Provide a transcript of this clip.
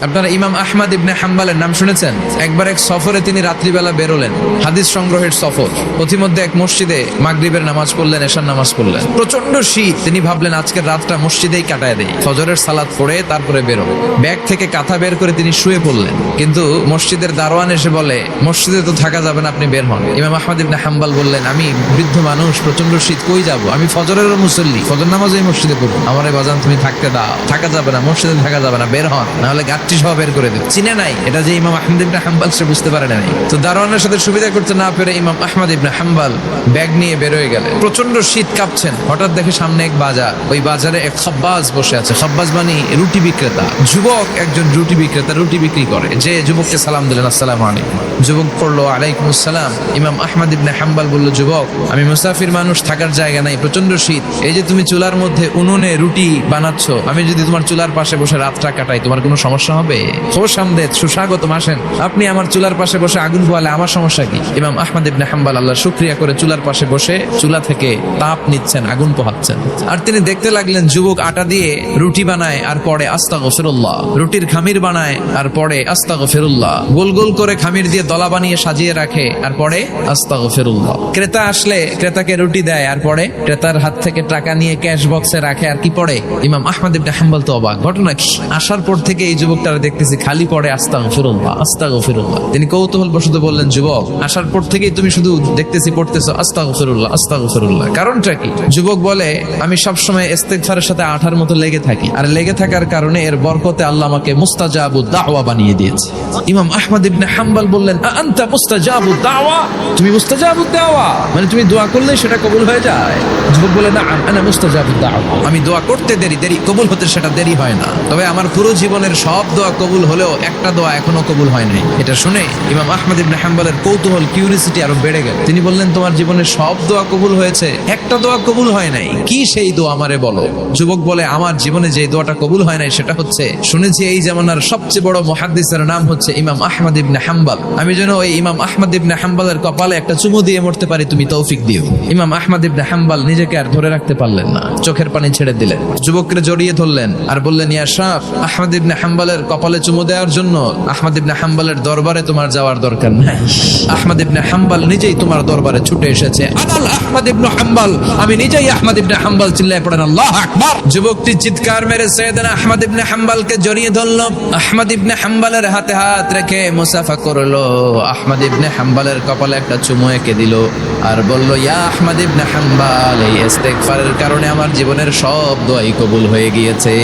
আপনারা ইমাম আহমদ ইবনে হাম্বলের নাম শুনেছেন? একবার এক সফরে তিনি রাত্রিবেলা বেরোলেন, হাদিস সংগ্রহের সফর। পথিমধ্যে এক মসজিদে মাগরিবের নামাজ পড়লেন, এশার নামাজ পড়লেন। প্রচন্ড শীত, তিনি ভাবলেন আজকের রাতটা মসজিদেই কাটায় দেই, ফজরের সালাত পড়ে তারপরে বেরোন। ব্যাগ থেকে কাঁথা বের করে তিনি শুয়ে পড়লেন, কিন্তু মসজিদের দারোয়ান এসে বলে, মসজিদে তো থাকা যাবে না, আপনি বের হন। ইমাম আহমদ ইবনে হাম্বল বললেন, আমি বৃদ্ধ মানুষ, প্রচন্ড শীত, কই যাব? আমি ফজরেরও মুসল্লি, ফজর নামাজ এই মসজিদে পড়বো। আমারে বাজান তুমি থাকতে দাও, থাকা যাবে না, মসজিদে থাকা যাবে না, বের হন, নাহলে গাছটি সহ বের করে দেব। চিনে নাই এটা যে ইমাম আহমদ ইবনে হাম্বল, সে বুঝতে পারে নাই। তো দারোয়ানের সাথে সুবিধা করতে না পেরে ইমাম আহমদ ইবনে হাম্বল ব্যাগ নিয়ে বেরোয় গেলেন। প্রচন্ড শীত, কাঁপছেন। হঠাৎ দেখে সামনে এক বাজার, ওই বাজারে এক খাব্বাজ বসে আছে। খাব্বাজ মানে রুটি বিক্রেতা, যুবক একজন রুটি বিক্রেতা, রুটি বিক্রি করে। যে যুবককে সালাম দিলেন, আসসালামু আলাইকুম। যুবক পড়লো, আলাইকুম আসসালাম। ইমাম আহমদ ইবনে হাম্বল বলল, যুবক, আমি মুসাফির মানুষ, থাকার জায়গা নাই, প্রচন্ড শীত। এই যে তুমি চুলার মধ্যে উনুনে রুটি বানাচ্ছ, আমি যদি তোমার চুলার পাশে বসে রাতটা কাটাই, তোমার কোনো সমস্যা হবে? খোশামদেদ, সুস্বাগতম, আসেন। আপনি আমার চুলার পাশে বসে আগুন পোয়ালে আমার সমস্যা কি? ইমাম আহমদ ইবনে হাম্বল আল্লাহর শুকরিয়া করে চুলার পাশে বসে চুলা থেকে তাপ নিচ্ছেন, আগুন পোহাচ্ছেন। আর তিনি দেখতে লাগলেন, যুবক আটা দিয়ে রুটি বানায় আর পরে আস্তাগফিরুল্লাহ, রুটির খামির বানায় আর পরে আস্তাগফিরুল্লাহ, গোল গোল করে খামির দিয়ে দলা বানিয়ে সাজিয়ে রাখে আর পরে আস্তাগফিরুল্লাহ। ক্রেতা আসলে ক্রেতাকে রুটি দেয় আর পরে ক্রেতার হাত থেকে টাকা নিয়ে ক্যাশ বক্সে রাখে আর কি পড়ে? ইমাম আহমদ ইবনে হাম্বল তো অবাক, ঘটনা কি? আসার পর থেকে এই যুবকটারা দেখতেছি খালি পড়ে আস্তাগফিরুল্লাহ, আস্তাগফিরুল্লাহ। তিনি কৌতূহল বশত বললেন, যুবক, আসার পর থেকেই তুমি শুধু দেখতেছি পড়তেছো আস্তাগফিরুল্লাহ, আস্তাগফিরুল্লাহ, কারণটা কি? যুবক বলে, আমি সবসময় ইস্তিগফারের সাথে আঠার মতো লেগে থাকি, আর লেগে থাকার কারণে এর বরকতে আল্লাহ আমাকে মুস্তাজাবুদ দাওয়া বানিয়ে দিয়েছে। ইমাম আহমদ ইবনে হাম্বল বললেন, আনতা মুস্তাজাবুদ দাওয়া? তুমি মুস্তাজাবুদ দাওয়া মানে তুমি দোয়া করলে সেটা কবুল হয়ে যায়? যুবক বলে, না, আনা মুস্তাজাবুদ দাওয়া, আমি দোয়া করতে দেরি, কবুল হতে সেটা দেরি হয় না। তবে আমার পুরো জীবনের সব দোয়া কবুল হলেও একটা দোয়া এখনো কবুল হয় নাই। এটা শুনে ইমাম আহমদ ইবনে হাম্বলের কৌতূহল, কিউরিসিটি আরো বেড়ে গেল। তিনি বললেন, তোমার জীবনের সব দোয়া কবুল হয়েছে, একটা দোয়া কবুল হয় নাই, কি সেই দোয়া আমারে বলো? যুবক বলে, আমার জীবনে যে দোয়াটা কবুল হয় নাই সেটা হচ্ছে, শুনেছি এই জামানার সবচেয়ে বড় মুহাদ্দিসের নাম হচ্ছে ইমাম আহমদ ইবনে হাম্বল, আমি যেন ওই ইমাম আহমদ ইবনে হাম্বলের কপালে একটা চুমু দিয়ে মরতে পারি, তুমি তৌফিক দিও। ইমাম আহমদ ইবনে হাম্বল নিজেকে আর ধরে রাখতে পারলেন না, চোখের পানি ছেড়ে দিলেন। যুবককে জড়িয়ে ধরলেন আর বললেন, ইয়া শাফ, আহমদ ইবনে হাম্বলের কপালে চুমু দেওয়ার জন্য আহমদ ইবনে হাম্বলের দরবারে তোমার যাওয়ার দরকার নাই, আহমদ ইবনে হাম্বল নিজেই তোমার দরবারে ছুটে এসেছে। আনাল আহমদ ইবনে হাম্বল, আমি নিজেই আহমদ ইবনে হাম্বল। চিল্লায়ে পড়েন আল্লাহু আকবার। যুবকটি চিৎকার মেরে সাইয়েদনা আহমদ ইবনে হাম্বলকে জড়িয়ে ধরল। আহমদ ইবনে হাম্বলের হাতে হাত রেখে মুসাফা করলো। আহমদ ইবনে হাম্বলের কপালে একটা চুমু এঁকে দিল আর বলল, ইয়া আহমদ ইবনে হাম্বল, এই ইস্তিগফারের কারণে আমার জীবনের সব দোয়াই কবুল হয়ে গিয়েছে।